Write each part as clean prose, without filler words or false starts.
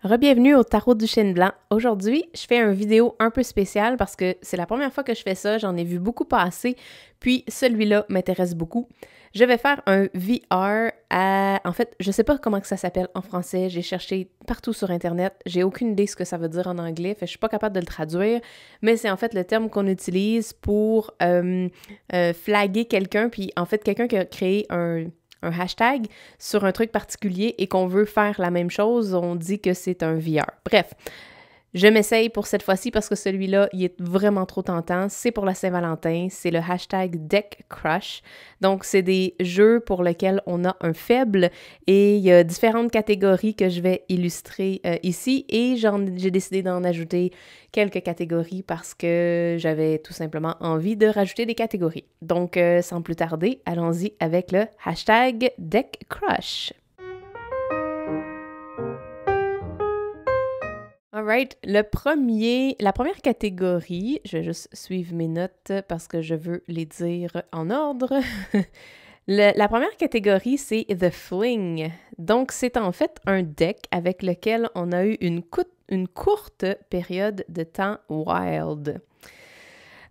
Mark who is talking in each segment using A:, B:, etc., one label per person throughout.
A: Rebienvenue au Tarot du Chêne Blanc. Aujourd'hui, je fais une vidéo un peu spéciale parce que c'est la première fois que je fais ça, j'en ai vu beaucoup passer, puis celui-là m'intéresse beaucoup. Je vais faire un VR à... En fait, je sais pas comment que ça s'appelle en français, j'ai cherché partout sur Internet, j'ai aucune idée ce que ça veut dire en anglais, fait que je suis pas capable de le traduire, mais c'est en fait le terme qu'on utilise pour flaguer quelqu'un, puis en fait, quelqu'un qui a créé un hashtag sur un truc particulier et qu'on veut faire la même chose, on dit que c'est un VR. Bref, je m'essaye pour cette fois-ci parce que celui-là, il est vraiment trop tentant. C'est pour la Saint-Valentin, c'est le hashtag Deck Crush. Donc, c'est des jeux pour lesquels on a un faible et il y a différentes catégories que je vais illustrer ici et j'ai décidé d'en ajouter quelques catégories parce que j'avais tout simplement envie de rajouter des catégories. Donc, sans plus tarder, allons-y avec le hashtag Deck Crush. Alright, la première catégorie, je vais juste suivre mes notes parce que je veux les dire en ordre. La première catégorie, c'est The Fling. Donc, c'est en fait un deck avec lequel on a eu une courte période de temps wild.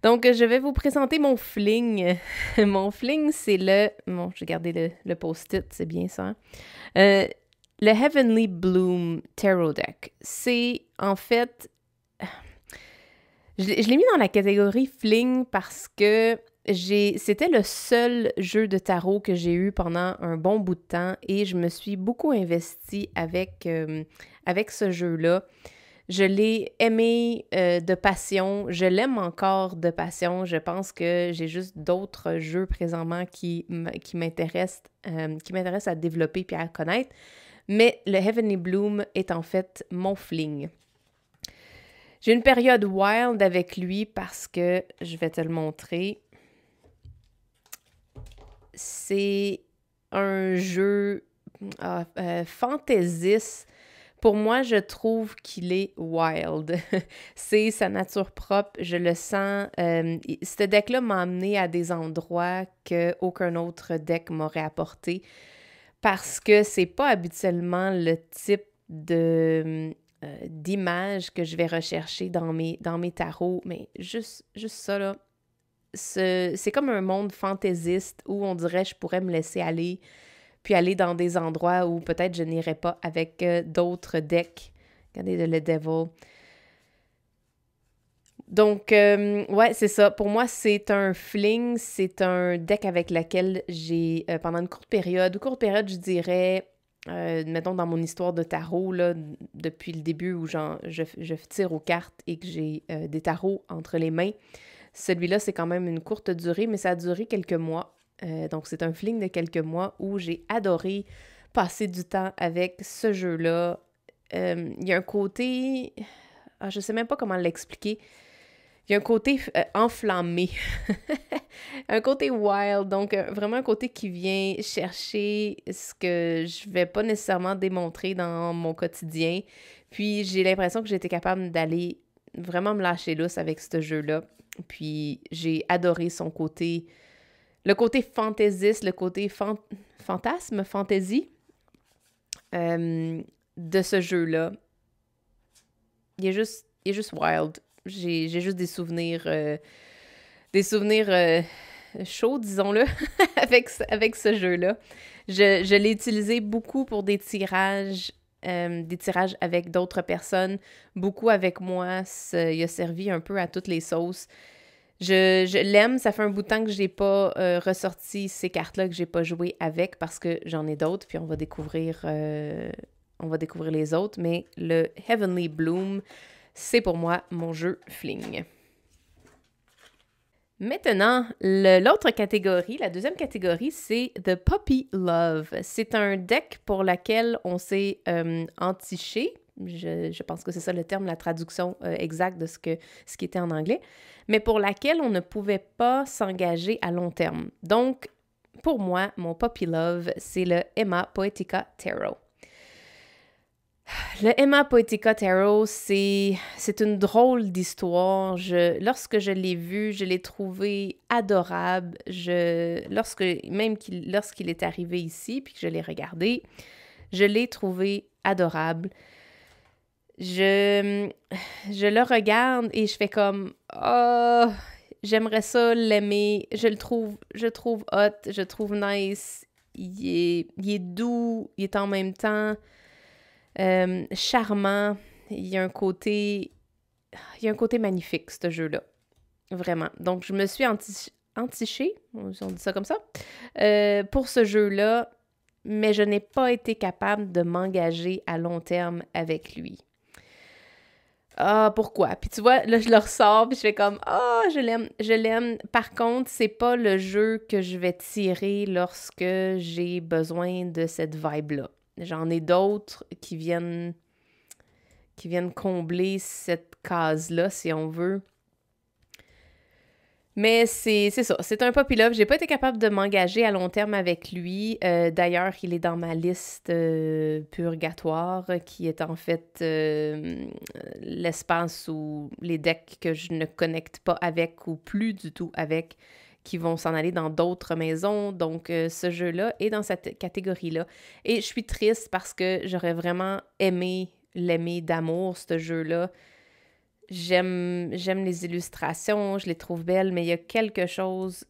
A: Donc, je vais vous présenter mon fling. Mon fling, c'est le... Bon, j'ai gardé le post-it, c'est bien ça. Le Heavenly Bloom Tarot Deck, c'est en fait... Je l'ai mis dans la catégorie fling parce que c'était le seul jeu de tarot que j'ai eu pendant un bon bout de temps et je me suis beaucoup investie avec ce jeu-là. Je l'ai aimé de passion, je l'aime encore de passion. Je pense que j'ai juste d'autres jeux présentement qui m'intéressent à développer puis à connaître. Mais le Heavenly Bloom est en fait mon fling. J'ai une période wild avec lui parce que, je vais te le montrer, c'est un jeu fantaisiste. Pour moi, je trouve qu'il est wild. C'est sa nature propre, je le sens. Ce deck-là m'a amené à des endroits qu'aucun autre deck m'aurait apporté parce que c'est pas habituellement le type d'image que je vais rechercher dans mes tarots, mais juste ça, là, c'est comme un monde fantaisiste où on dirait je pourrais me laisser aller, puis aller dans des endroits où peut-être je n'irais pas avec d'autres decks. Regardez le Devil. Donc, ouais, c'est ça. Pour moi, c'est un fling, c'est un deck avec lequel j'ai, pendant une courte période, je dirais, mettons dans mon histoire de tarot, là, depuis le début où je tire aux cartes et que j'ai des tarots entre les mains, celui-là, c'est quand même une courte durée, mais ça a duré quelques mois. Donc, c'est un fling de quelques mois où j'ai adoré passer du temps avec ce jeu-là. Il y a un côté... je sais même pas comment l'expliquer. Il y a un côté enflammé, un côté wild, donc vraiment un côté qui vient chercher ce que je vais pas nécessairement démontrer dans mon quotidien. Puis j'ai l'impression que j'ai été capable d'aller vraiment me lâcher lousse avec ce jeu-là. Puis j'ai adoré son côté, le côté fantaisiste, le côté fantasme, fantasy de ce jeu-là. Il est juste wild. J'ai juste des souvenirs chauds, disons-le, avec ce jeu-là. Je l'ai utilisé beaucoup pour des tirages avec d'autres personnes, beaucoup avec moi. Il a servi un peu à toutes les sauces. Je l'aime, ça fait un bout de temps que j'ai pas ressorti ces cartes-là, que j'ai pas joué avec parce que j'en ai d'autres, puis on va découvrir les autres, mais le Heavenly Bloom, c'est pour moi mon jeu fling. Maintenant, l'autre catégorie, la deuxième catégorie, c'est The Puppy Love. C'est un deck pour lequel on s'est entiché. Je pense que c'est ça le terme, la traduction exacte de ce qui était en anglais, mais pour laquelle on ne pouvait pas s'engager à long terme. Donc, pour moi, mon Puppy Love, c'est le Emma Poetica Tarot. Le Emma Poetica Tarot, c'est une drôle d'histoire. Lorsque je l'ai vu, je l'ai trouvé adorable. Lorsqu'il est arrivé ici, puis que je l'ai regardé, je l'ai trouvé adorable. Je, je le regarde et je fais comme oh, j'aimerais ça l'aimer. Je le trouve hot, je le trouve nice. Il est doux, il est en même temps charmant. Il y a un côté magnifique, ce jeu-là. Vraiment. Donc, je me suis entichée, on dit ça comme ça, pour ce jeu-là, mais je n'ai pas été capable de m'engager à long terme avec lui. Ah, pourquoi? Puis tu vois, là, je le ressors, puis je fais comme, ah, je l'aime, je l'aime. Par contre, c'est pas le jeu que je vais tirer lorsque j'ai besoin de cette vibe-là. J'en ai d'autres qui viennent combler cette case-là, si on veut. Mais c'est ça, c'est un puppy love. J'ai pas été capable de m'engager à long terme avec lui. D'ailleurs, il est dans ma liste purgatoire, qui est en fait l'espace où les decks que je ne connecte pas avec ou plus du tout avec, qui vont s'en aller dans d'autres maisons. Donc, ce jeu-là est dans cette catégorie-là. Et je suis triste parce que j'aurais vraiment aimé l'aimer d'amour, ce jeu-là. J'aime les illustrations, je les trouve belles, mais il y a quelque chose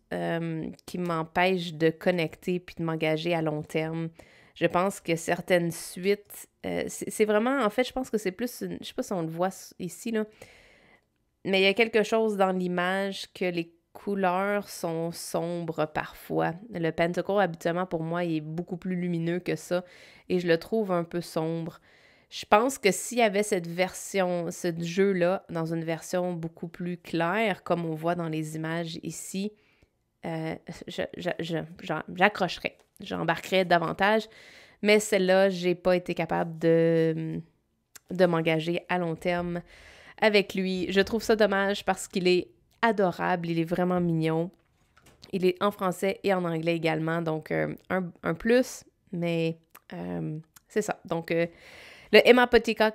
A: qui m'empêche de connecter puis de m'engager à long terme. Je pense que certaines suites, c'est vraiment, en fait, je pense que c'est plus, je sais pas si on le voit ici, là, mais il y a quelque chose dans l'image que les couleurs sont sombres parfois. Le Pentacle, habituellement, pour moi, il est beaucoup plus lumineux que ça, et je le trouve un peu sombre. Je pense que s'il y avait ce jeu-là, dans une version beaucoup plus claire, comme on voit dans les images ici, j'accrocherais, j'embarquerais davantage. Mais celle-là, j'ai pas été capable de m'engager à long terme avec lui. Je trouve ça dommage parce qu'il est adorable, il est vraiment mignon. Il est en français et en anglais également, donc un plus, mais c'est ça. Donc, le Emma Poetica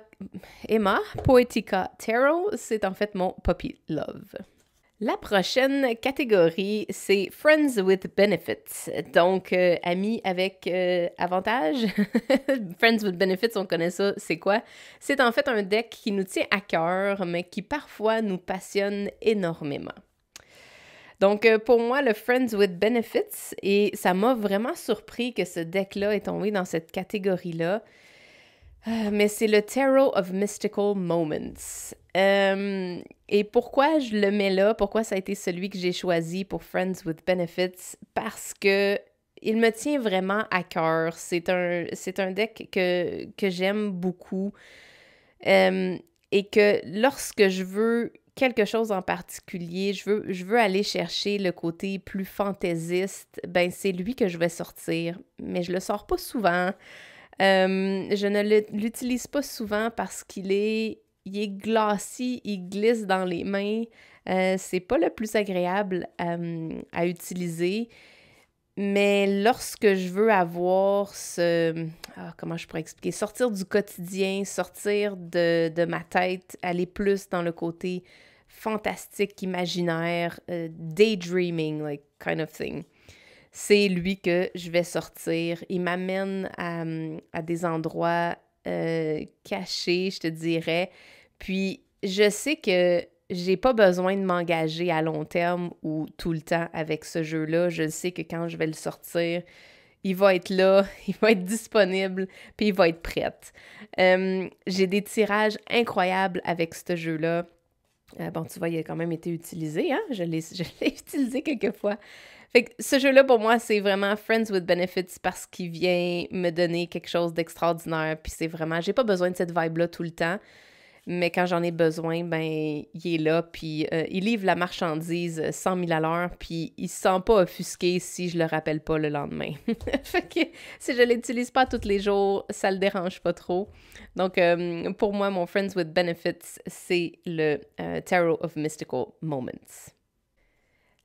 A: Tarot, c'est en fait mon puppy love. La prochaine catégorie, c'est Friends with Benefits. Donc, amis avec avantage. Friends with Benefits, on connaît ça, c'est quoi? C'est en fait un deck qui nous tient à cœur, mais qui parfois nous passionne énormément. Donc, pour moi, le Friends with Benefits, et ça m'a vraiment surpris que ce deck-là est tombé dans cette catégorie-là, mais c'est le Tarot of Mystical Moments. Et pourquoi je le mets là? Pourquoi ça a été celui que j'ai choisi pour Friends with Benefits? Parce que il me tient vraiment à cœur. C'est un deck que j'aime beaucoup. Et que lorsque je veux quelque chose en particulier, je veux aller chercher le côté plus fantaisiste, ben c'est lui que je vais sortir. Mais je le sors pas souvent. Je ne l'utilise pas souvent parce il est glacis, il glisse dans les mains. C'est pas le plus agréable à utiliser. Mais lorsque je veux avoir comment je pourrais expliquer? Sortir du quotidien, sortir de ma tête, aller plus dans le côté fantastique, imaginaire, daydreaming, like kind of thing. C'est lui que je vais sortir. Il m'amène à des endroits cachés, je te dirais. Puis, je sais que j'ai pas besoin de m'engager à long terme ou tout le temps avec ce jeu-là. Je sais que quand je vais le sortir, il va être là, il va être disponible, puis il va être prêt. J'ai des tirages incroyables avec ce jeu-là. Bon, tu vois, il a quand même été utilisé, hein? Je l'ai utilisé quelques fois. Fait que ce jeu-là, pour moi, c'est vraiment Friends with Benefits parce qu'il vient me donner quelque chose d'extraordinaire. Puis c'est vraiment, j'ai pas besoin de cette vibe-là tout le temps. Mais quand j'en ai besoin, ben, il est là. Puis il livre la marchandise 100 000 à l'heure. Puis il se sent pas offusqué si je le rappelle pas le lendemain. Fait que si je l'utilise pas tous les jours, ça le dérange pas trop. Donc, pour moi, mon Friends with Benefits, c'est le Tarot of Mystical Moments.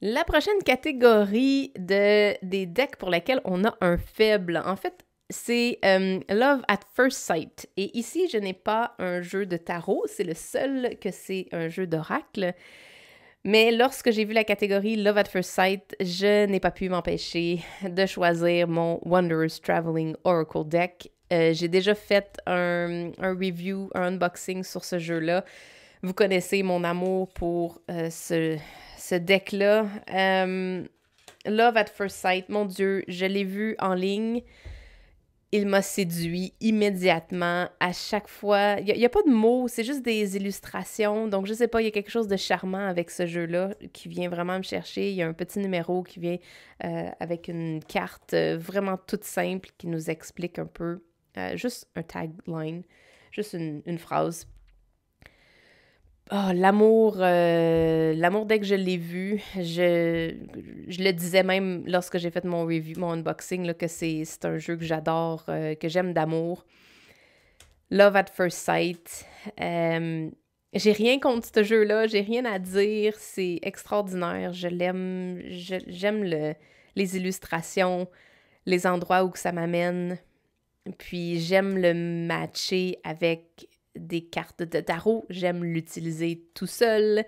A: La prochaine catégorie des decks pour lesquels on a un faible, en fait, c'est Love at First Sight. Et ici, je n'ai pas un jeu de tarot, c'est le seul que c'est un jeu d'oracle. Mais lorsque j'ai vu la catégorie Love at First Sight, je n'ai pas pu m'empêcher de choisir mon Wanderer's Traveling Oracle Deck. J'ai déjà fait un review, un unboxing sur ce jeu-là. Vous connaissez mon amour pour ce deck-là. Love at First Sight, mon Dieu, je l'ai vu en ligne. Il m'a séduit immédiatement. À chaque fois, il y a pas de mots, c'est juste des illustrations. Donc, je sais pas, il y a quelque chose de charmant avec ce jeu-là qui vient vraiment me chercher. Il y a un petit numéro qui vient avec une carte vraiment toute simple qui nous explique un peu, juste un tagline, juste une phrase. Oh, l'amour dès que je l'ai vu, je le disais même lorsque j'ai fait mon review, mon unboxing, là, que c'est un jeu que j'adore, que j'aime d'amour. Love at First Sight. J'ai rien contre ce jeu-là, j'ai rien à dire, c'est extraordinaire, je l'aime, j'aime les illustrations, les endroits où que ça m'amène, puis j'aime le matcher avec des cartes de tarot. J'aime l'utiliser tout seul.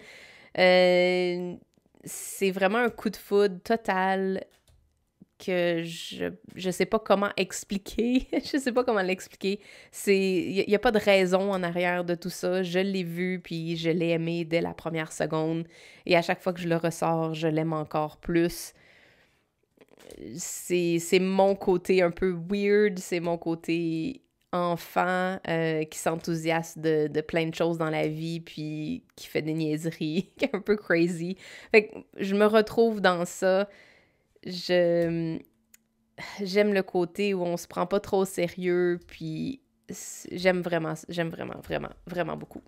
A: C'est vraiment un coup de foudre total que je sais pas comment expliquer. Je sais pas comment l'expliquer. Il y a pas de raison en arrière de tout ça. Je l'ai vu, puis je l'ai aimé dès la première seconde. Et à chaque fois que je le ressors, je l'aime encore plus. C'est mon côté un peu weird, c'est mon côté enfant qui s'enthousiasme de plein de choses dans la vie, puis qui fait des niaiseries, qui est un peu crazy. Fait que je me retrouve dans ça. J'aime le côté où on se prend pas trop au sérieux, puis j'aime vraiment, vraiment, vraiment beaucoup.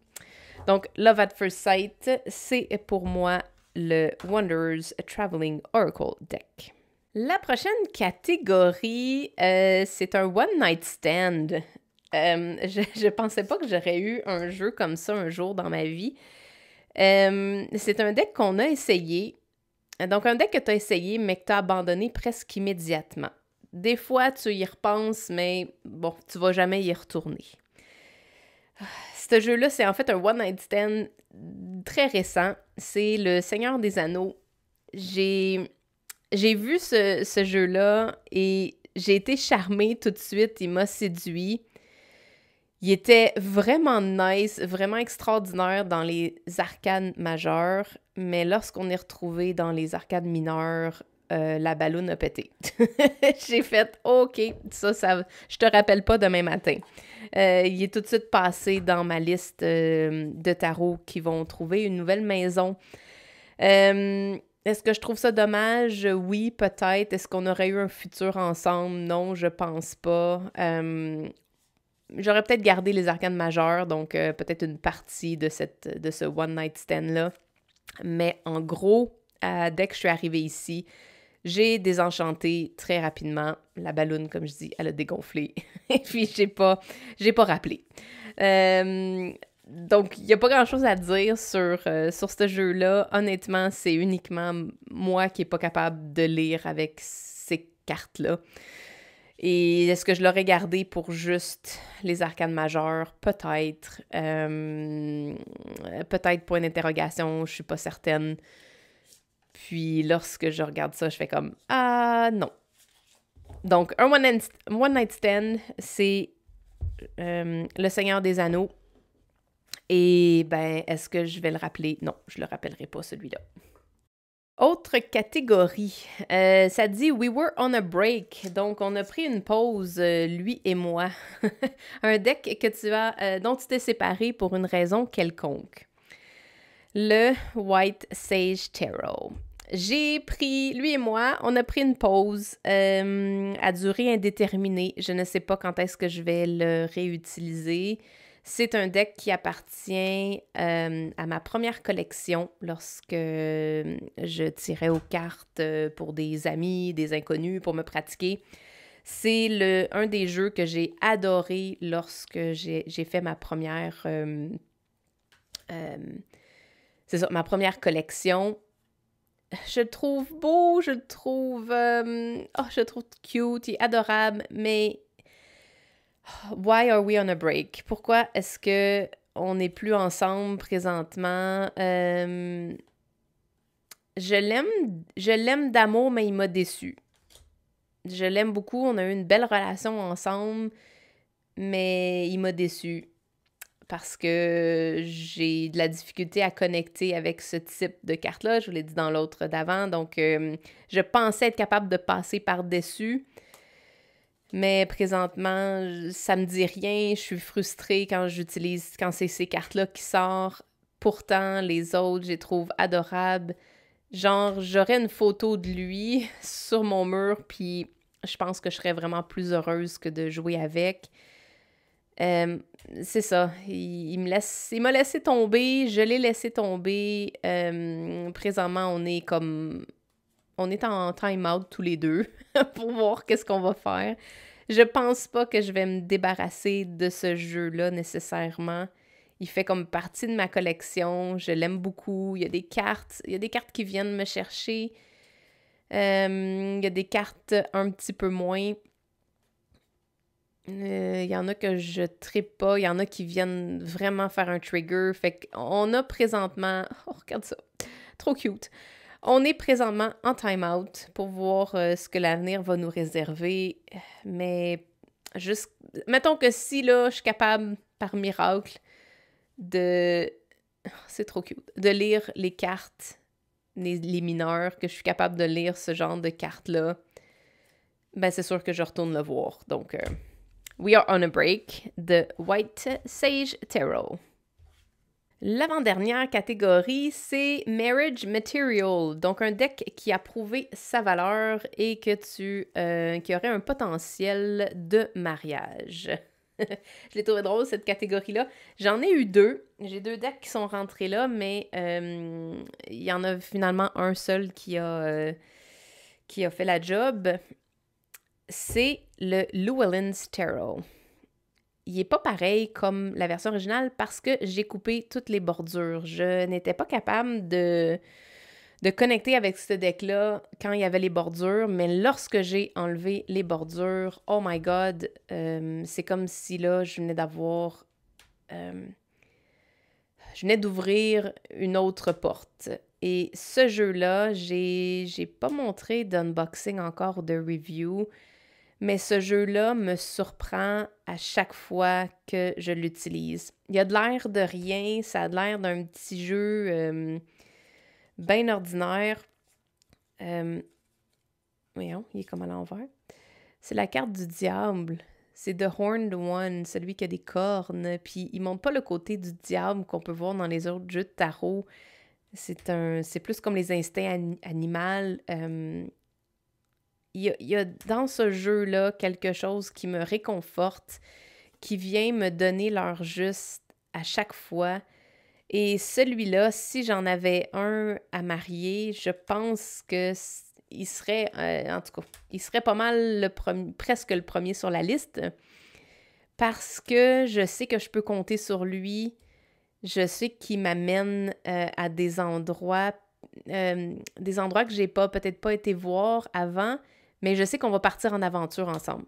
A: Donc, Love at First Sight, c'est pour moi le Wonders Traveling Oracle Deck. La prochaine catégorie, c'est un One Night Stand. Je pensais pas que j'aurais eu un jeu comme ça un jour dans ma vie. C'est un deck qu'on a essayé. Donc, un deck que tu as essayé, mais que tu as abandonné presque immédiatement. Des fois, tu y repenses, mais bon, tu vas jamais y retourner. Ce jeu-là, c'est en fait un One Night Stand très récent. C'est le Seigneur des Anneaux. J'ai vu ce jeu-là et j'ai été charmée tout de suite. Il m'a séduit. Il était vraiment nice, vraiment extraordinaire dans les arcades majeures, mais lorsqu'on est retrouvé dans les arcades mineures, la balloune a pété. J'ai fait « OK, ça, je te rappelle pas demain matin. » Il est tout de suite passé dans ma liste de tarots qui vont trouver une nouvelle maison. Est-ce que je trouve ça dommage? Oui, peut-être. Est-ce qu'on aurait eu un futur ensemble? Non, je pense pas. J'aurais peut-être gardé les arcanes majeures, donc peut-être une partie de ce One Night Stand-là. Mais en gros, dès que je suis arrivée ici, j'ai désenchanté très rapidement. La balloune, comme je dis, elle a dégonflé. Et puis, j'ai pas rappelé. Donc, il n'y a pas grand-chose à dire sur ce jeu-là. Honnêtement, c'est uniquement moi qui n'est pas capable de lire avec ces cartes-là. Et est-ce que je l'aurais gardé pour juste les arcanes majeures? Peut-être. Peut-être point d'interrogation, je suis pas certaine. Puis lorsque je regarde ça, je fais comme « Ah, non ». Donc, un One Night Stand, c'est le Seigneur des Anneaux. Et ben, est-ce que je vais le rappeler? Non, je le rappellerai pas, celui-là. Autre catégorie, ça dit « We were on a break ». Donc, on a pris une pause, lui et moi. Un deck dont tu t'es séparé pour une raison quelconque. Le White Sage Tarot. Lui et moi, on a pris une pause à durée indéterminée. Je ne sais pas quand est-ce que je vais le réutiliser. C'est un deck qui appartient à ma première collection lorsque je tirais aux cartes pour des amis, des inconnus, pour me pratiquer. C'est un des jeux que j'ai adoré lorsque j'ai fait ma première... c'est ça, ma première collection. Je le trouve beau, je le trouve cute, il est adorable, mais why are we on a break? Pourquoi est-ce que on n'est plus ensemble présentement? Je l'aime d'amour, mais il m'a déçue. Je l'aime beaucoup, on a eu une belle relation ensemble, mais il m'a déçue parce que j'ai de la difficulté à connecter avec ce type de carte-là. Je vous l'ai dit dans l'autre d'avant, donc je pensais être capable de passer par-dessus, mais présentement, ça me dit rien. Je suis frustrée quand c'est ces cartes-là qui sortent. Pourtant, les autres, je les trouve adorables. Genre, j'aurais une photo de lui sur mon mur, puis je pense que je serais vraiment plus heureuse que de jouer avec. Euh, c'est ça. Il m'a laissé tomber, je l'ai laissé tomber. Présentement, on est en time-out tous les deux pour voir qu'est-ce qu'on va faire. Je pense pas que je vais me débarrasser de ce jeu-là nécessairement. Il fait comme partie de ma collection. Je l'aime beaucoup. Il y a des cartes qui viennent me chercher. Il y a des cartes un petit peu moins. Il y en a que je trippe pas. Il y en a qui viennent vraiment faire un trigger. Fait qu'on a présentement... Oh, regarde ça. Trop cute. On est présentement en time-out pour voir ce que l'avenir va nous réserver. Mais juste... Mettons que si, là, je suis capable, par miracle, de... C'est trop cute. De lire les cartes, les mineurs, que je suis capable de lire ce genre de cartes-là, ben c'est sûr que je retourne le voir. Donc, We Are on a Break de White Sage Tarot. L'avant-dernière catégorie, c'est Marriage Material, donc un deck qui a prouvé sa valeur et qui aurait un potentiel de mariage. Je l'ai trouvé drôle, cette catégorie-là. J'en ai eu deux. J'ai deux decks qui sont rentrés là, mais il y en a finalement un seul qui a fait la job. C'est le Llewellyn's Tarot. Il n'est pas pareil comme la version originale parce que j'ai coupé toutes les bordures. Je n'étais pas capable de connecter avec ce deck-là quand il y avait les bordures, mais lorsque j'ai enlevé les bordures, oh my God, c'est comme si là, je venais d'ouvrir une autre porte. Et ce jeu-là, j'ai pas montré d'unboxing encore de review, mais ce jeu-là me surprend à chaque fois que je l'utilise. Il a de l'air de rien, ça a de l'air d'un petit jeu bien ordinaire. Voyons, il est comme à l'envers. C'est la carte du diable. C'est The Horned One, celui qui a des cornes. Puis il montre pas le côté du diable qu'on peut voir dans les autres jeux de tarot. C'est plus comme les instincts animaux. Il y a dans ce jeu-là quelque chose qui me réconforte, qui vient me donner l'heure juste à chaque fois. Et celui-là, si j'en avais un à marier, je pense que il serait, en tout cas, il serait pas mal presque le premier sur la liste, parce que je sais que je peux compter sur lui. Je sais qu'il m'amène à des endroits que j'ai peut-être pas été voir avant, mais je sais qu'on va partir en aventure ensemble.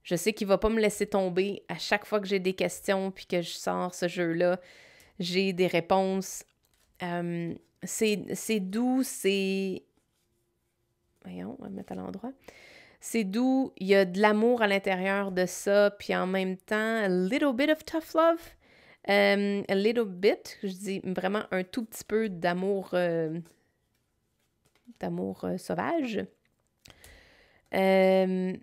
A: Je sais qu'il va pas me laisser tomber à chaque fois que j'ai des questions puis que je sors ce jeu-là. J'ai des réponses. C'est doux, c'est... Voyons, on va le mettre à l'endroit. C'est doux, il y a de l'amour à l'intérieur de ça, puis en même temps, a little bit of tough love. A little bit, je dis vraiment un tout petit peu d'amour sauvage. Mais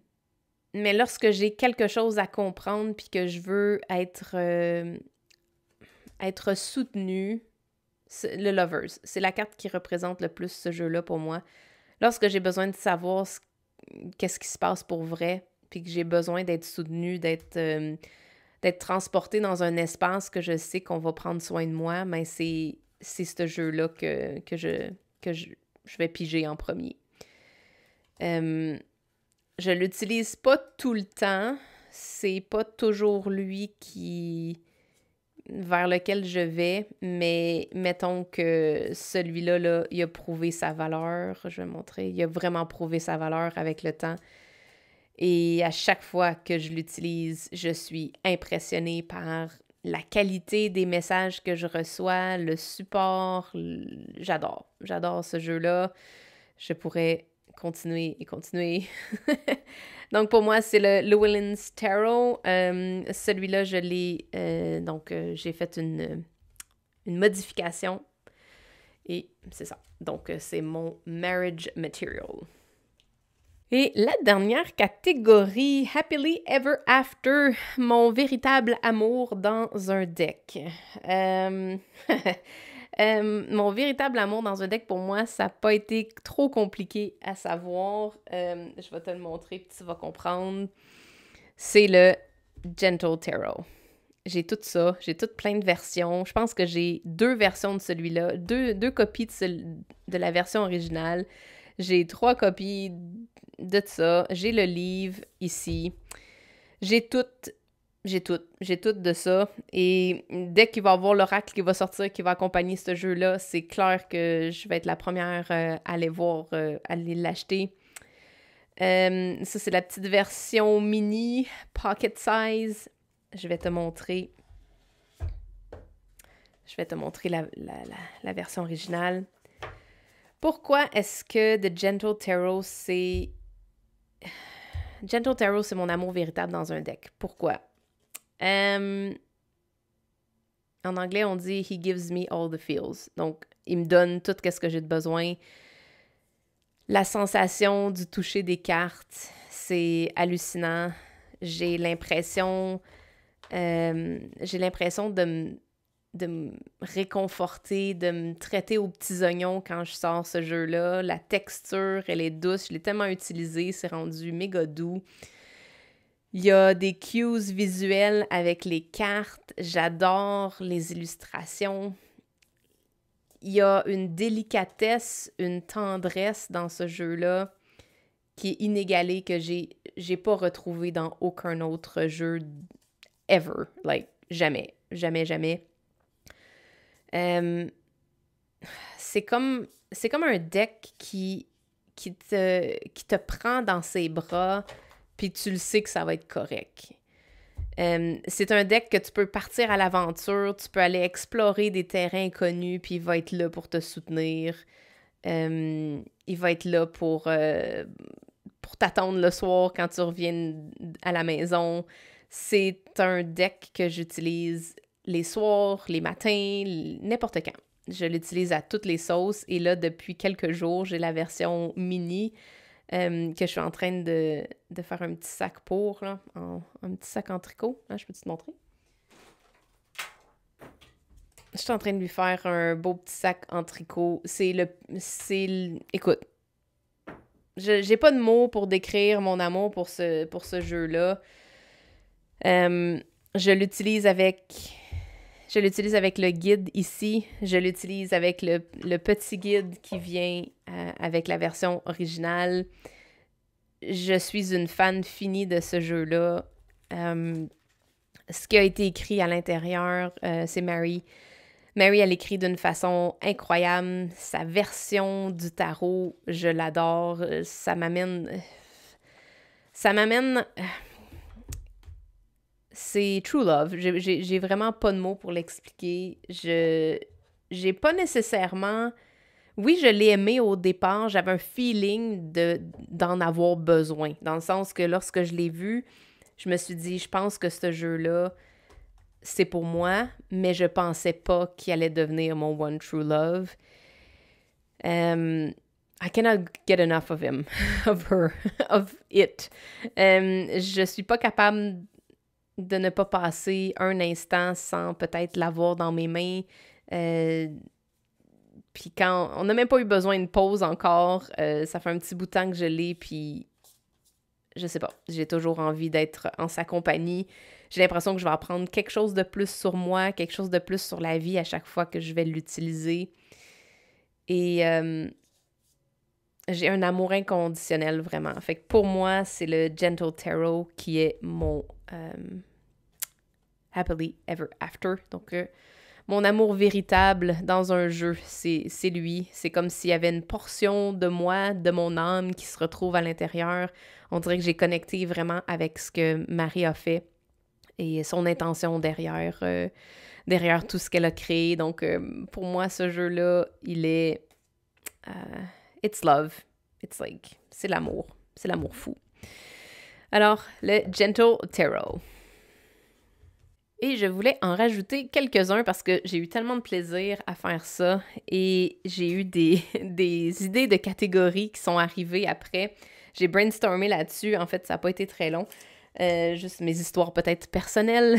A: lorsque j'ai quelque chose à comprendre puis que je veux être soutenue, le Lovers, c'est la carte qui représente le plus ce jeu-là pour moi. Lorsque j'ai besoin de savoir qu'est-ce qui se passe pour vrai, puis que j'ai besoin d'être soutenue, d'être transportée dans un espace que je sais qu'on va prendre soin de moi, mais c'est ce jeu-là que je vais piger en premier. Je l'utilise pas tout le temps. C'est pas toujours lui vers lequel je vais, mais mettons que celui-là, là, il a prouvé sa valeur. Je vais montrer. Il a vraiment prouvé sa valeur avec le temps. Et à chaque fois que je l'utilise, je suis impressionnée par la qualité des messages que je reçois, le support. J'adore ce jeu-là. Je pourrais continuer et continuer. Donc, pour moi, c'est le Llewellyn's Tarot. Celui-là, je l'ai... j'ai fait une modification. Et c'est ça. Donc, c'est mon Marriage Material. Et la dernière catégorie, Happily Ever After, mon véritable amour dans un deck. Mon véritable amour dans un deck, pour moi, ça n'a pas été trop compliqué à savoir. Je vais te le montrer, puis tu vas comprendre. C'est le Gentle Tarot. J'ai tout ça, j'ai toutes plein de versions. Je pense que j'ai 2 versions de celui-là, deux copies de la version originale. J'ai 3 copies de ça. J'ai le livre ici. J'ai tout de ça. Et dès qu'il va y avoir l'oracle qui va sortir, qui va accompagner ce jeu-là, c'est clair que je vais être la première à aller voir, aller l'acheter. Ça, c'est la petite version mini, pocket size. Je vais te montrer la version originale. Pourquoi est-ce que The Gentle Tarot, c'est... Gentle Tarot, c'est mon amour véritable dans un deck. Pourquoi? En anglais, on dit « He gives me all the feels ». Donc, il me donne tout ce que j'ai de besoin. La sensation du toucher des cartes, c'est hallucinant. J'ai l'impression de me réconforter, de me traiter aux petits oignons quand je sors ce jeu-là. La texture, elle est douce. Je l'ai tellement utilisée, c'est rendu méga doux. Il y a des cues visuels avec les cartes. J'adore les illustrations. Il y a une délicatesse, une tendresse dans ce jeu-là qui est inégalée, que j'ai pas retrouvé dans aucun autre jeu ever. Like, jamais. Jamais, jamais. C'est comme un deck qui te prend dans ses bras, puis tu le sais que ça va être correct. C'est un deck que tu peux partir à l'aventure, tu peux aller explorer des terrains inconnus, puis il va être là pour te soutenir. Il va être là pour t'attendre le soir quand tu reviens à la maison. C'est un deck que j'utilise les soirs, les matins, n'importe quand. Je l'utilise à toutes les sauces. Et là, depuis quelques jours, j'ai la version mini que je suis en train de faire un petit sac pour, là, un petit sac en tricot. Hein, je peux te montrer? Je suis en train de lui faire un beau petit sac en tricot. Écoute, j'ai pas de mots pour décrire mon amour pour ce jeu-là. Je l'utilise avec le guide ici. Je l'utilise avec le petit guide qui vient avec la version originale. Je suis une fan finie de ce jeu-là. Ce qui a été écrit à l'intérieur, c'est Mary. Mary, elle écrit d'une façon incroyable. Sa version du tarot, je l'adore. Ça m'amène... C'est true love. J'ai vraiment pas de mots pour l'expliquer. J'ai pas nécessairement... Oui, je l'ai aimé au départ. J'avais un feeling d'en avoir besoin. Dans le sens que lorsque je l'ai vu, je me suis dit, je pense que ce jeu-là, c'est pour moi, mais je pensais pas qu'il allait devenir mon one true love. I cannot get enough of him, of her, of it. Je suis pas capable de ne pas passer un instant sans peut-être l'avoir dans mes mains. Puis quand... On n'a même pas eu besoin de pause encore. Ça fait un petit bout de temps que je l'ai, puis... Je sais pas. J'ai toujours envie d'être en sa compagnie. J'ai l'impression que je vais apprendre quelque chose de plus sur moi, quelque chose de plus sur la vie à chaque fois que je vais l'utiliser. Et j'ai un amour inconditionnel, vraiment. Fait que pour moi, c'est le Gentle Tarot qui est mon Happily Ever After. Donc, mon amour véritable dans un jeu, c'est lui. C'est comme s'il y avait une portion de moi, de mon âme qui se retrouve à l'intérieur. On dirait que j'ai connecté vraiment avec ce que Marie a fait et son intention derrière tout ce qu'elle a créé. Donc, pour moi, ce jeu-là, il est... it's love. c'est l'amour. C'est l'amour fou. Alors, le Gentle Tarot. Et je voulais en rajouter quelques-uns parce que j'ai eu tellement de plaisir à faire ça et j'ai eu des idées de catégories qui sont arrivées après. J'ai brainstormé là-dessus. En fait, ça n'a pas été très long. Juste mes histoires peut-être personnelles.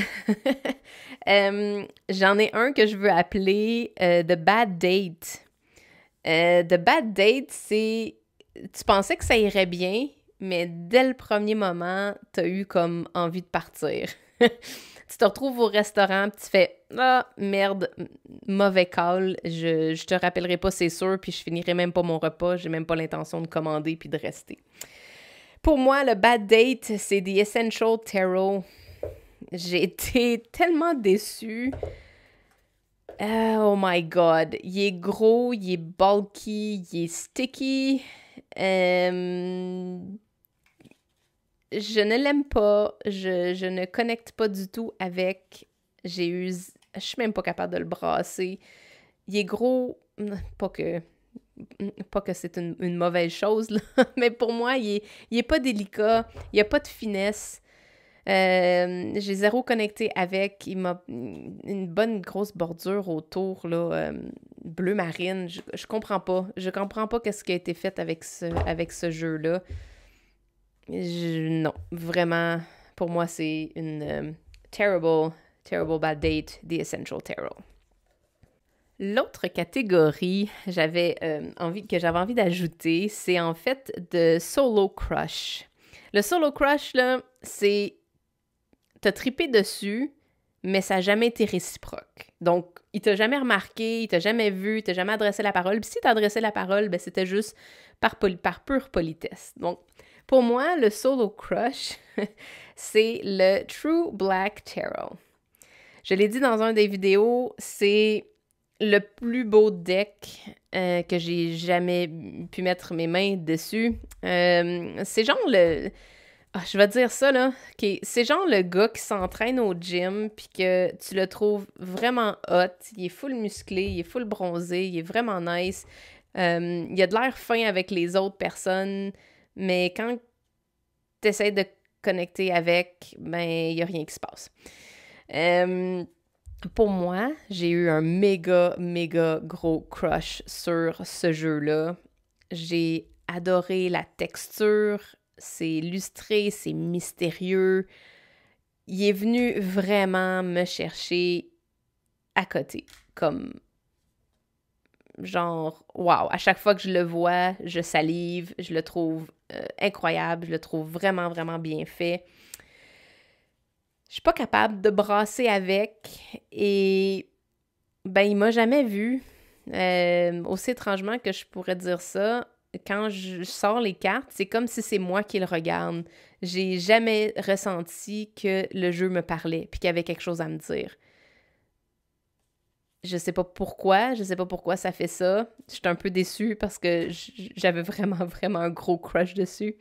A: J'en ai un que je veux appeler The Bad Date. The Bad Date, c'est... Tu pensais que ça irait bien, mais dès le premier moment, t'as eu comme envie de partir. Tu te retrouves au restaurant, puis tu fais « Ah, merde, mauvais call, je te rappellerai pas, c'est sûr, puis je finirai même pas mon repas, j'ai même pas l'intention de commander puis de rester. » Pour moi, le bad date, c'est The Essential Tarot. J'ai été tellement déçue. Oh my God. Il est gros, il est bulky, il est sticky. Je ne l'aime pas. Je ne connecte pas du tout avec. Je suis même pas capable de le brasser. Il est gros. Pas que c'est une mauvaise chose, là. Mais pour moi, il est pas délicat. Il n'y a pas de finesse. J'ai zéro connecté avec. Il m'a une bonne grosse bordure autour, là, bleu marine. Je comprends pas. Je comprends pas qu'est-ce qui a été fait avec ce jeu-là. Non, vraiment, pour moi, c'est une terrible bad date, The Essential Tarot. L'autre catégorie que j'avais envie d'ajouter, c'est en fait de solo crush. Le solo crush, là, c'est... T'as trippé dessus, mais ça n'a jamais été réciproque. Donc, il t'a jamais remarqué, il t'a jamais vu, il t'a jamais adressé la parole. Puis si t'as adressé la parole, ben c'était juste par pure politesse. Donc, pour moi, le solo crush, c'est le True Black Tarot. Je l'ai dit dans un des vidéos, c'est le plus beau deck que j'ai jamais pu mettre mes mains dessus. C'est genre le... je vais dire ça, là. Okay. C'est genre le gars qui s'entraîne au gym puis que tu le trouves vraiment hot. Il est full musclé, il est full bronzé, il est vraiment nice. Il a de l'air fin avec les autres personnes, mais quand tu essaies de connecter avec, ben, il n'y a rien qui se passe. Pour moi, j'ai eu un méga gros crush sur ce jeu-là. J'ai adoré la texture, c'est lustré, c'est mystérieux. Il est venu vraiment me chercher à côté, comme genre, wow, à chaque fois que je le vois, je salive, je le trouve incroyable, je le trouve vraiment bien fait. Je suis pas capable de brasser avec et ben il m'a jamais vu. Aussi étrangement que je pourrais dire ça, quand je sors les cartes, c'est comme si c'est moi qui le regarde. J'ai jamais ressenti que le jeu me parlait puis qu'il y avait quelque chose à me dire. Je sais pas pourquoi ça fait ça. J'étais un peu déçue parce que j'avais vraiment un gros crush dessus.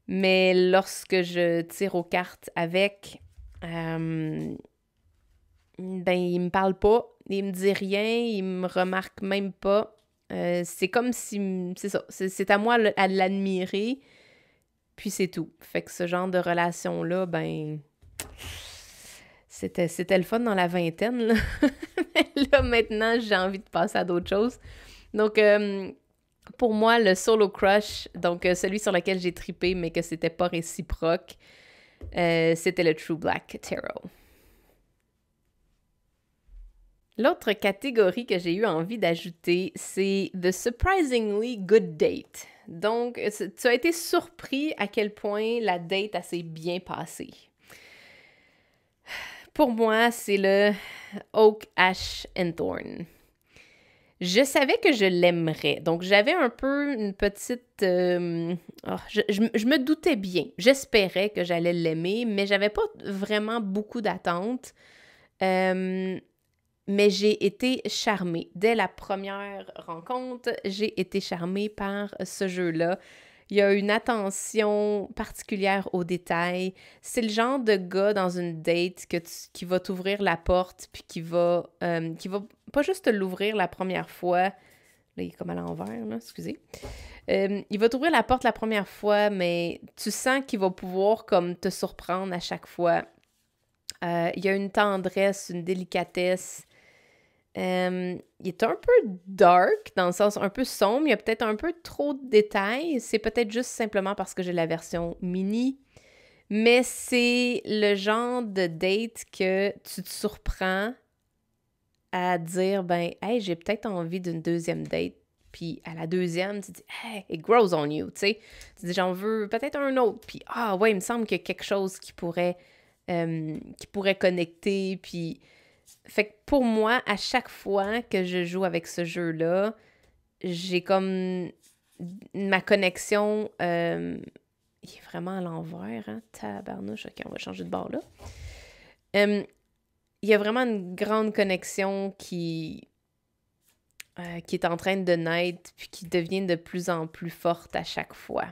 A: Mais lorsque je tire aux cartes avec, ben il me parle pas, il me dit rien, il me remarque même pas. C'est comme si, c'est ça, c'est à moi à l'admirer, puis c'est tout. Fait que ce genre de relation-là, ben, c'était le fun dans la vingtaine, là. Mais là, maintenant, j'ai envie de passer à d'autres choses. Donc, pour moi, le solo crush, donc celui sur lequel j'ai trippé, mais que c'était pas réciproque, c'était le True Black Tarot. L'autre catégorie que j'ai eu envie d'ajouter, c'est The Surprisingly Good Date. Donc, tu as été surpris à quel point la date s'est bien passée. Pour moi, c'est le Oak, Ash and Thorn. Je savais que je l'aimerais. Donc, j'avais un peu une petite... je me doutais bien. J'espérais que j'allais l'aimer, mais j'avais pas vraiment beaucoup d'attentes. Mais j'ai été charmée. Dès la première rencontre, j'ai été charmée par ce jeu-là. Il y a une attention particulière aux détails. C'est le genre de gars dans une date qui va t'ouvrir la porte puis qui va pas juste te l'ouvrir la première fois. Là, il est comme à l'envers, là, excusez. Il va t'ouvrir la porte la première fois, mais tu sens qu'il va pouvoir comme te surprendre à chaque fois. Il y a une tendresse, une délicatesse. Il est un peu dark, dans le sens un peu sombre. Il y a peut-être un peu trop de détails. C'est peut-être juste simplement parce que j'ai la version mini. Mais c'est le genre de date que tu te surprends à dire, ben, hey, j'ai peut-être envie d'une deuxième date. Puis à la deuxième, tu dis, hey, it grows on you, tu sais. Tu dis, j'en veux peut-être un autre. Puis, ah ouais, il me semble qu'il y a quelque chose qui pourrait connecter. Puis, fait que pour moi, à chaque fois que je joue avec ce jeu-là, j'ai comme ma connexion. Il est vraiment à l'envers, hein? Tabarnouche, ok, on va changer de bord là. Il y a vraiment une grande connexion qui est en train de naître, puis qui devient de plus en plus forte à chaque fois.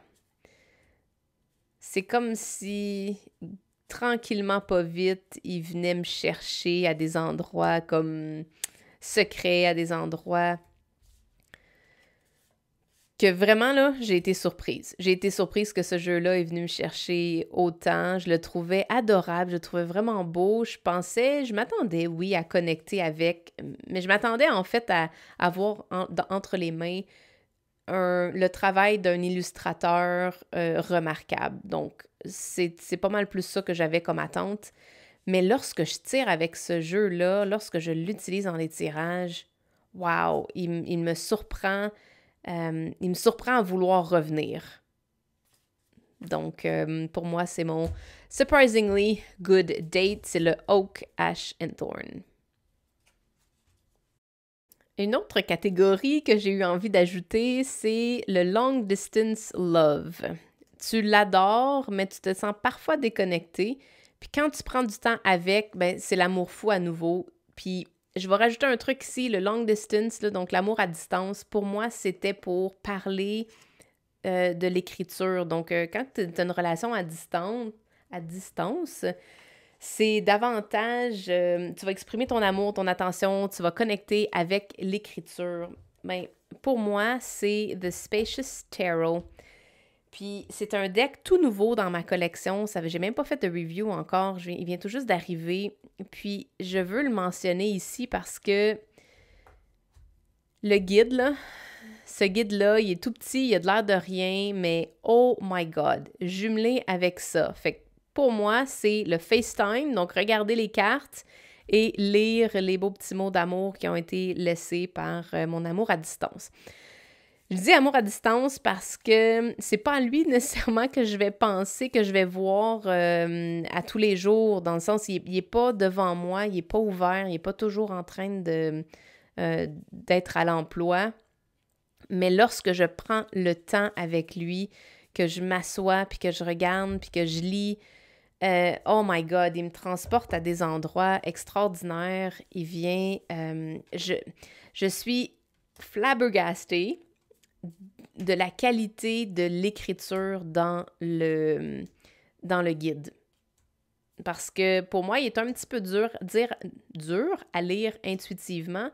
A: C'est comme si, tranquillement, pas vite, il venait me chercher à des endroits comme secrets, à des endroits que vraiment, là, j'ai été surprise. J'ai été surprise que ce jeu-là est venu me chercher autant. Je le trouvais adorable, je le trouvais vraiment beau. Je m'attendais, oui, à connecter avec, mais je m'attendais en fait à avoir entre les mains le travail d'un illustrateur remarquable. Donc, c'est pas mal plus ça que j'avais comme attente. Mais lorsque je tire avec ce jeu-là, lorsque je l'utilise dans les tirages, wow, il me surprend. Il me surprend à vouloir revenir. Donc, pour moi, c'est mon surprisingly good date. C'est le Oak, Ash and Thorn. Une autre catégorie que j'ai eu envie d'ajouter, c'est le Long Distance Love. Tu l'adores, mais tu te sens parfois déconnecté. Puis quand tu prends du temps avec, ben, c'est l'amour fou à nouveau. Puis je vais rajouter un truc ici, le long distance, là, donc l'amour à distance. Pour moi, c'était pour parler de l'écriture. Donc, quand tu as une relation à distance, c'est davantage, tu vas exprimer ton amour, ton attention, tu vas connecter avec l'écriture. Ben, pour moi, c'est The Spacious Tarot. Puis c'est un deck tout nouveau dans ma collection. J'ai même pas fait de review encore. Il vient tout juste d'arriver. Puis je veux le mentionner ici parce que le guide, là, ce guide-là, il est tout petit, il a de l'air de rien, mais oh my God, jumelé avec ça. Fait que pour moi, c'est le FaceTime, donc regarder les cartes et lire les beaux petits mots d'amour qui ont été laissés par mon amour à distance. Je dis amour à distance parce que c'est pas à lui nécessairement que je vais penser, que je vais voir à tous les jours, dans le sens, il est pas devant moi, il est pas ouvert, il est pas toujours en train d'être à l'emploi. Mais lorsque je prends le temps avec lui, que je m'assois, puis que je regarde, puis que je lis, oh my God, il me transporte à des endroits extraordinaires. Il vient... je suis flabbergastée de la qualité de l'écriture dans le guide. Parce que pour moi, il est un petit peu dur à lire intuitivement,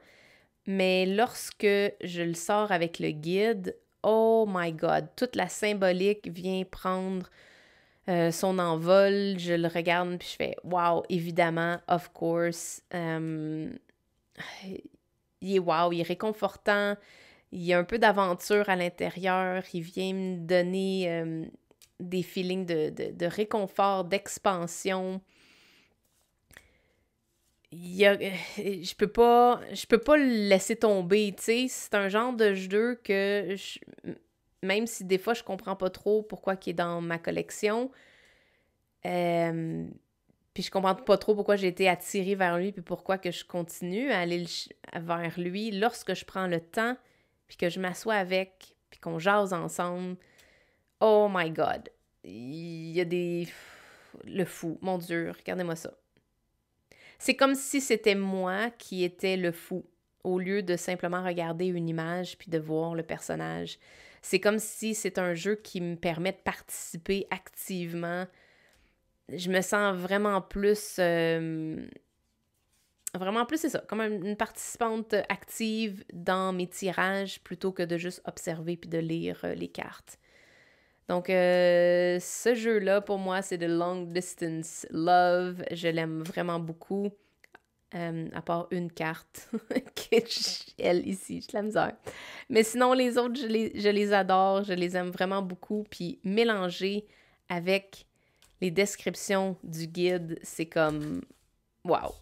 A: mais lorsque je le sors avec le guide, oh my God, toute la symbolique vient prendre son envol. Je le regarde puis je fais wow, évidemment, of course. Il est wow, il est réconfortant. Il y a un peu d'aventure à l'intérieur. Il vient me donner des feelings de réconfort, d'expansion. Je peux pas le laisser tomber, tu sais. C'est un genre de jeu que, même si des fois je comprends pas trop pourquoi il est dans ma collection, puis je comprends pas trop pourquoi j'ai été attirée vers lui, puis pourquoi que je continue à aller vers lui, lorsque je prends le temps, puis que je m'assois avec, puis qu'on jase ensemble, oh my God! Il y a le fou, mon Dieu, regardez-moi ça. C'est comme si c'était moi qui étais le fou, au lieu de simplement regarder une image puis de voir le personnage. C'est comme si c'est un jeu qui me permet de participer activement. Je me sens vraiment plus vraiment plus, c'est ça, comme une participante active dans mes tirages plutôt que de juste observer puis de lire les cartes. Donc, ce jeu-là, pour moi, c'est de Long Distance Love. Je l'aime vraiment beaucoup. À part une carte, elle ici, j'ai de la misère. Mais sinon, les autres, je les adore, je les aime vraiment beaucoup. Puis mélanger avec les descriptions du guide, c'est comme... Wow!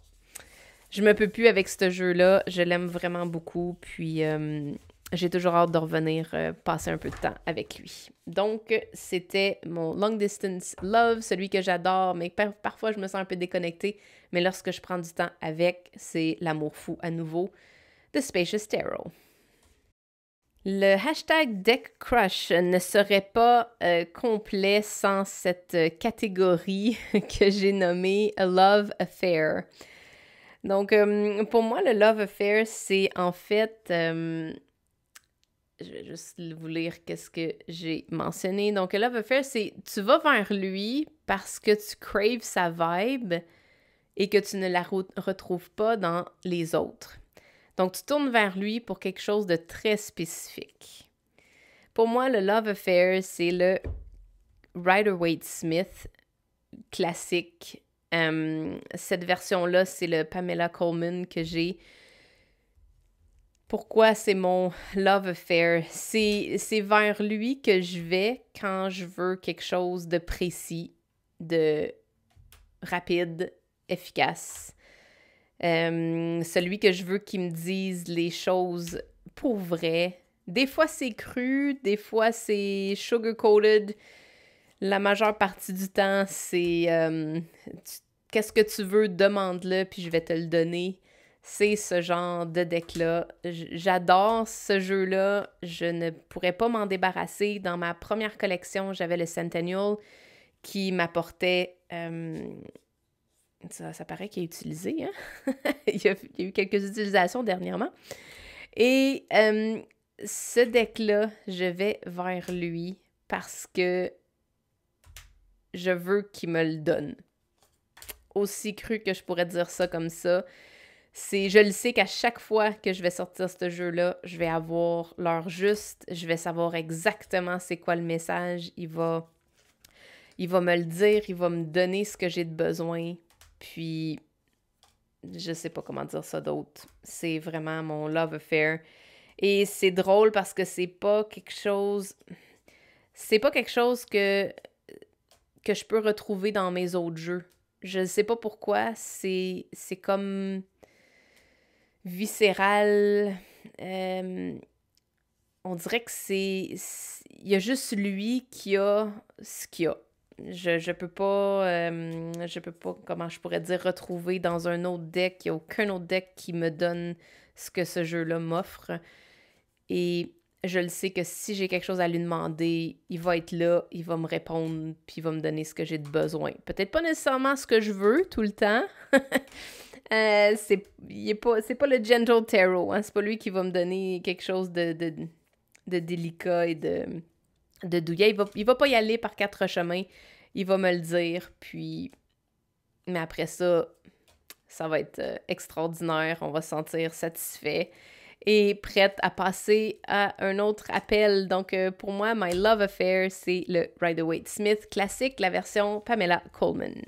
A: Je me peux plus avec ce jeu-là, je l'aime vraiment beaucoup. Puis j'ai toujours hâte de revenir passer un peu de temps avec lui. Donc, c'était mon Long Distance Love, celui que j'adore, mais parfois je me sens un peu déconnectée. Mais lorsque je prends du temps avec, c'est l'amour fou à nouveau de Spacious Tarot. Le hashtag Deck Crush ne serait pas complet sans cette catégorie que j'ai nommée A Love Affair. Donc, pour moi, le Love Affair, c'est en fait... je vais juste vous lire qu'est-ce que j'ai mentionné. Donc, le Love Affair, c'est tu vas vers lui parce que tu craves sa vibe et que tu ne la retrouves pas dans les autres. Donc, tu tournes vers lui pour quelque chose de très spécifique. Pour moi, le Love Affair, c'est le Rider-Waite-Smith classique. Cette version-là, c'est le Pamela Coleman que j'ai. Pourquoi c'est mon Love Affair? C'est vers lui que je vais quand je veux quelque chose de précis, de rapide, efficace. Celui que je veux qu'il me dise les choses pour vrai. Des fois, c'est cru, des fois, c'est sugar-coated. La majeure partie du temps, c'est qu'est-ce que tu veux, demande-le, puis je vais te le donner. C'est ce genre de deck-là. J'adore ce jeu-là. Je ne pourrais pas m'en débarrasser. Dans ma première collection, j'avais le Centennial qui m'apportait... ça paraît qu'il est utilisé, hein? il y a eu quelques utilisations dernièrement. Et ce deck-là, je vais vers lui parce que je veux qu'il me le donne. Aussi cru que je pourrais dire ça comme ça. Je le sais qu'à chaque fois que je vais sortir ce jeu-là, je vais avoir l'heure juste, je vais savoir exactement c'est quoi le message. Il va me le dire, il va me donner ce que j'ai de besoin. Puis, je sais pas comment dire ça d'autre. C'est vraiment mon Love Affair. Et c'est drôle parce que c'est pas quelque chose que je peux retrouver dans mes autres jeux. Je sais pas pourquoi, c'est comme viscéral. On dirait que il y a juste lui qui a ce qu'il a. Je peux pas, comment je pourrais dire, retrouver dans un autre deck. Il n'y a aucun autre deck qui me donne ce que ce jeu-là m'offre. Et je le sais que si j'ai quelque chose à lui demander, il va être là, il va me répondre, puis il va me donner ce que j'ai de besoin. Peut-être pas nécessairement ce que je veux tout le temps. C'est pas le Gentle Tarot, hein? C'est pas lui qui va me donner quelque chose de délicat et de douillet. Il va pas y aller par 4 chemins. Il va me le dire, puis... Mais après ça, ça va être extraordinaire. On va se sentir satisfait et prête à passer à un autre appel. Donc, pour moi, My Love Affair, c'est le Rider-Waite-Smith classique, la version Pamela Coleman.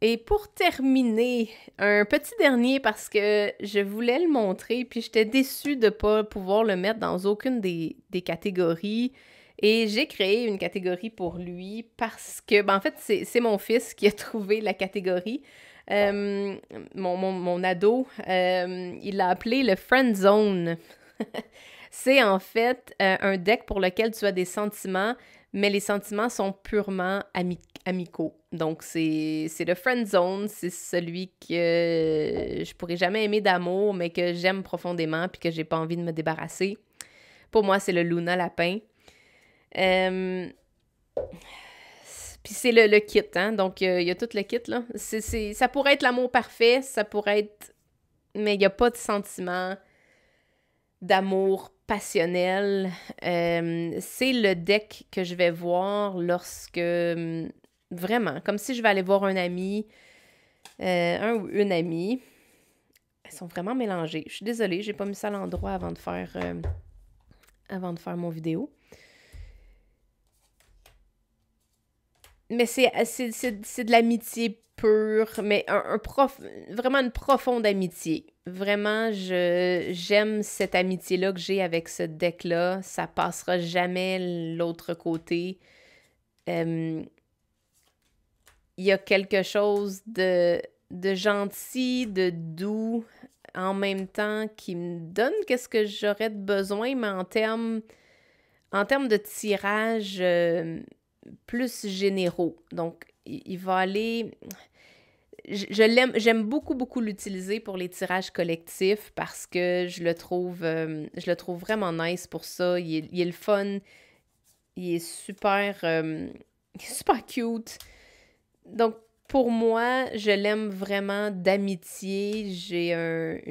A: Et pour terminer, un petit dernier parce que je voulais le montrer, puis j'étais déçue de ne pas pouvoir le mettre dans aucune des catégories. Et j'ai créé une catégorie pour lui parce que, en fait, c'est mon fils qui a trouvé la catégorie. Mon ado, il l'a appelé le Friend Zone. C'est en fait un deck pour lequel tu as des sentiments, mais les sentiments sont purement amicaux. Donc, c'est le Friend Zone, c'est celui que je pourrais jamais aimer d'amour, mais que j'aime profondément puis que j'ai pas envie de me débarrasser. Pour moi, c'est le Luna Lapin. Puis c'est le kit, hein? Donc, il y a tout le kit, là. Ça pourrait être l'amour parfait, ça pourrait être... Mais il n'y a pas de sentiment d'amour passionnel. C'est le deck que je vais voir lorsque... Vraiment, comme si je vais aller voir un ami, un ou une amie. sont vraiment mélangées. Je suis désolée, j'ai pas mis ça à l'endroit avant de faire mon vidéo. Mais c'est de l'amitié pure, mais vraiment une profonde amitié. Vraiment, j'aime cette amitié-là que j'ai avec ce deck-là. Ça passera jamais l'autre côté. Il y a quelque chose de gentil, de doux, en même temps, qui me donne qu'est-ce que j'aurais de besoin, mais en termes de tirage plus généraux. Donc, il va aller... j'aime beaucoup, beaucoup l'utiliser pour les tirages collectifs parce que je le trouve vraiment nice pour ça. Il est le fun, il est super cute. Donc, pour moi, je l'aime vraiment d'amitié. J'ai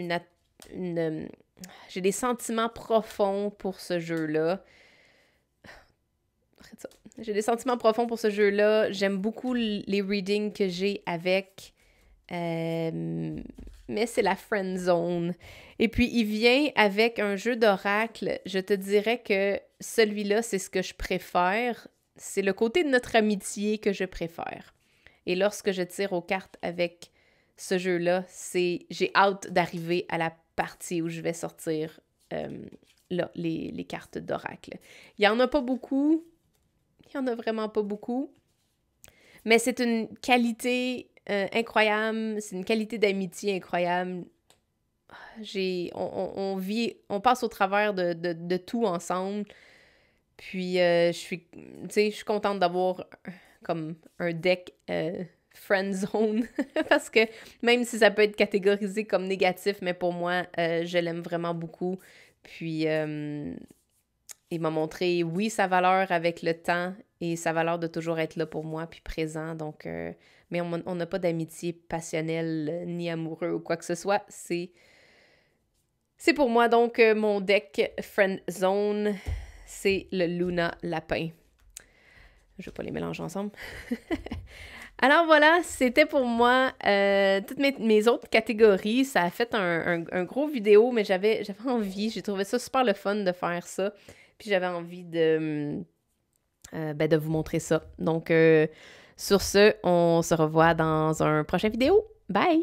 A: des sentiments profonds pour ce jeu-là. J'ai des sentiments profonds pour ce jeu-là. J'aime beaucoup les readings que j'ai avec. Mais c'est la friend zone. Et puis, il vient avec un jeu d'oracle. Je te dirais que celui-là, c'est ce que je préfère. C'est le côté de notre amitié que je préfère. Et lorsque je tire aux cartes avec ce jeu-là, j'ai hâte d'arriver à la partie où je vais sortir les cartes d'oracle. Il n'y en a pas beaucoup. Il n'y en a vraiment pas beaucoup. Mais c'est une qualité incroyable. C'est une qualité d'amitié incroyable. On passe au travers de tout ensemble. Puis, je suis contente d'avoir comme un deck friend zone. Parce que même si ça peut être catégorisé comme négatif, mais pour moi, je l'aime vraiment beaucoup. Puis, il m'a montré, oui, sa valeur avec le temps et sa valeur de toujours être là pour moi, puis présent. Donc, mais on n'a pas d'amitié passionnelle ni amoureux ou quoi que ce soit. C'est pour moi, donc, mon deck Friend Zone, c'est le Luna Lapin. Je vais pas les mélanger ensemble. Alors voilà, c'était pour moi toutes mes autres catégories. Ça a fait un gros vidéo, mais j'avais envie, j'ai trouvé ça super le fun de faire ça. Puis j'avais envie de vous montrer ça. Donc, sur ce, on se revoit dans un prochain vidéo. Bye!